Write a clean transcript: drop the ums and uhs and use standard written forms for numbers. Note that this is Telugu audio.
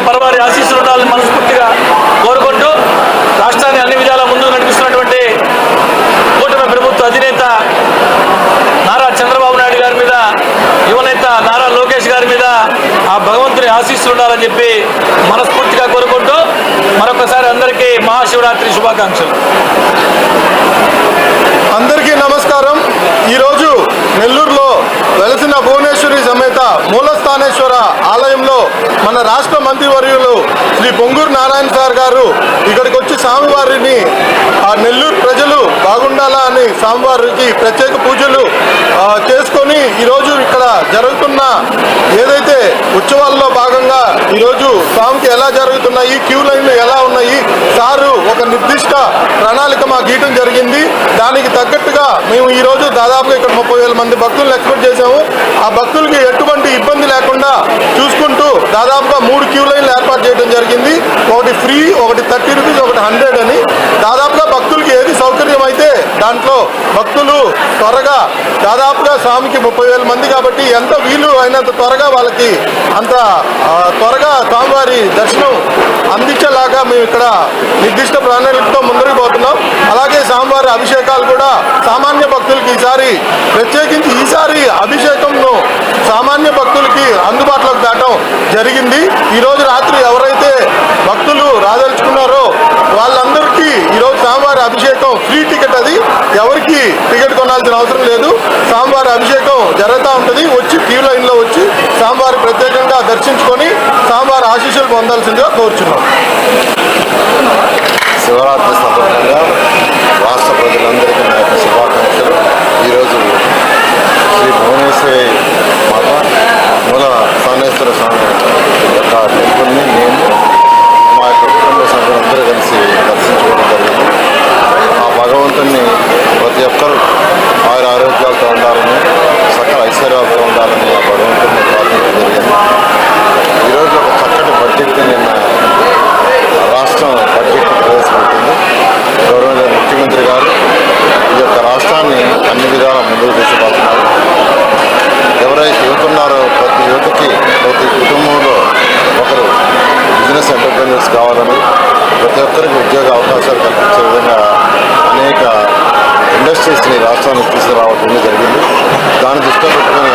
పరవారి ఆశీస్సులు ఉండాలని మనస్ఫూర్తిగా కోరుకుంటూ రాష్ట్రాన్ని అన్ని విధాలా ముందుకు నడిపిస్తున్నటువంటి కూటమి ప్రభుత్వ అధినేత నారా చంద్రబాబు నాయుడు గారి మీద, యువనేత నారా లోకేష్ గారి మీద ఆ భగవంతుని ఆశీస్సులు ఉండాలని చెప్పి మనస్ఫూర్తిగా కోరుకుంటూ మరొకసారి అందరికీ మహాశివరాత్రి శుభాకాంక్షలు. అందరికీ నమస్కారం. ఈరోజు నెల్లూరులో వెలసిన భువనేశ్వరి సమేత మూలస్థానేశ్వర ఆలయంలో మన రాష్ట్ర మంత్రివర్యులు శ్రీ పొంగూరు నారాయణ సార్ గారు ఇక్కడికి వచ్చి స్వామివారిని ఆ నెల్లూరు ప్రజలు బాగుండాలా అని స్వామివారికి ప్రత్యేక పూజలు చేసుకొని ఈరోజు ఇక్కడ జరుగుతున్న ఏదైతే ఉత్సవాల్లో భాగంగా ఈరోజు స్వామికి ఎలా జరుగుతున్నాయి, క్యూ లైన్లు ఎలా ఉన్నాయి, సారు ఒక నిర్దిష్ట ప్రణాళిక మా గీయటం జరిగింది. దానికి తగ్గట్టుగా మేము ఈరోజు దాదాపుగా ఇక్కడ 30,000 మంది భక్తులను ఎక్స్పెక్ట్ చేశాము. ఆ భక్తులకి ఎటువంటి ఇబ్బంది లేకుండా చూసుకుంటూ దాదాపుగా 3 క్యూ లైన్లు ఏర్పాటు చేయడం జరిగింది. ఒకటి ఫ్రీ, ఒకటి 30 రూపీస్, ఒకటి 100 అని. దాదాపుగా భక్తులకి ఏది సౌకర్యం అయితే దాంట్లో భక్తులు త్వరగా దాదాపుగా స్వామికి 30,000 మంది కాబట్టి ఎంత వీలు అయినంత త్వరగా వాళ్ళకి అంత త్వరగా స్వామివారి దర్శనం అందించేలాగా మేము ఇక్కడ నిర్దిష్ట ప్రణాళికతో ముందుకు పోతున్నాం. అలాగే స్వామివారి అభిషేకాలు కూడా సామాన్య భక్తులకి ప్రత్యేకించి ఈసారి అభిషేకంను సామాన్య భక్తులకి అందుబాటులోకి తేవడం జరిగింది. ఈరోజు రాత్రి ఎవరైతే భక్తులు రాదలుచుకున్నారో వాళ్ళందరికీ ఈరోజు స్వామివారి అభిషేకం ఫ్రీ టికెట్, అది ఎవరికి టికెట్ కొనాల్సిన అవసరం లేదు. స్వామివారి అభిషేకం జరుగుతూ ఉంటుంది. వచ్చి క్యూ లైన్లో వచ్చి స్వామివారి ప్రత్యేకంగా దర్శించుకొని స్వామివారి ఆశీస్సులు పొందాల్సిందిగా కోరుచున్నాం. శివరాత్రి సందర్భంగా రాష్ట్ర ప్రజలందరికీ నా యొక్క శుభాకాంక్షలు. ఈరోజు శ్రీ భువనేశ్వరి మాత మూల స్థానేశ్వర స్వామి యొక్క టెంపుల్ని మేము మా యొక్క కుటుంబ సభ్యులందరూ కలిసి దర్శించుకోవడం జరిగింది. ఆ భగవంతుని ప్రతి ఒక్కరూ ఆయుర ఆరోగ్యాలతో ఉండాలని, సకల ఐశ్వర్యాలతో ఉండాలని ఆ భగవంతుని ప్రార్థించడం జరిగింది. ఈరోజు ఒక చక్కటి బడ్జెట్ నిన్న రాష్ట్రం బడ్జెట్ ప్రవేశపెట్టింది. గౌరవనీయ ముఖ్యమంత్రి గారు ఈ యొక్క రాష్ట్రాన్ని అన్ని విధాల ముందుకు తీసుకుపోతున్నారు. ఎవరైతే యువత ఉన్నారో ప్రతి యువతకి, ప్రతి కుటుంబంలో ఒకరు బిజినెస్ ఎంటర్ప్రెన్యూర్స్ కావాలని, ప్రతి ఒక్కరికి ఉద్యోగ అవకాశాలు కల్పించే విధంగా అనేక ఇండస్ట్రీస్ని రాష్ట్రానికి తీసుకురావడం జరిగింది. దాన్ని దృష్టిలో పెట్టుకుని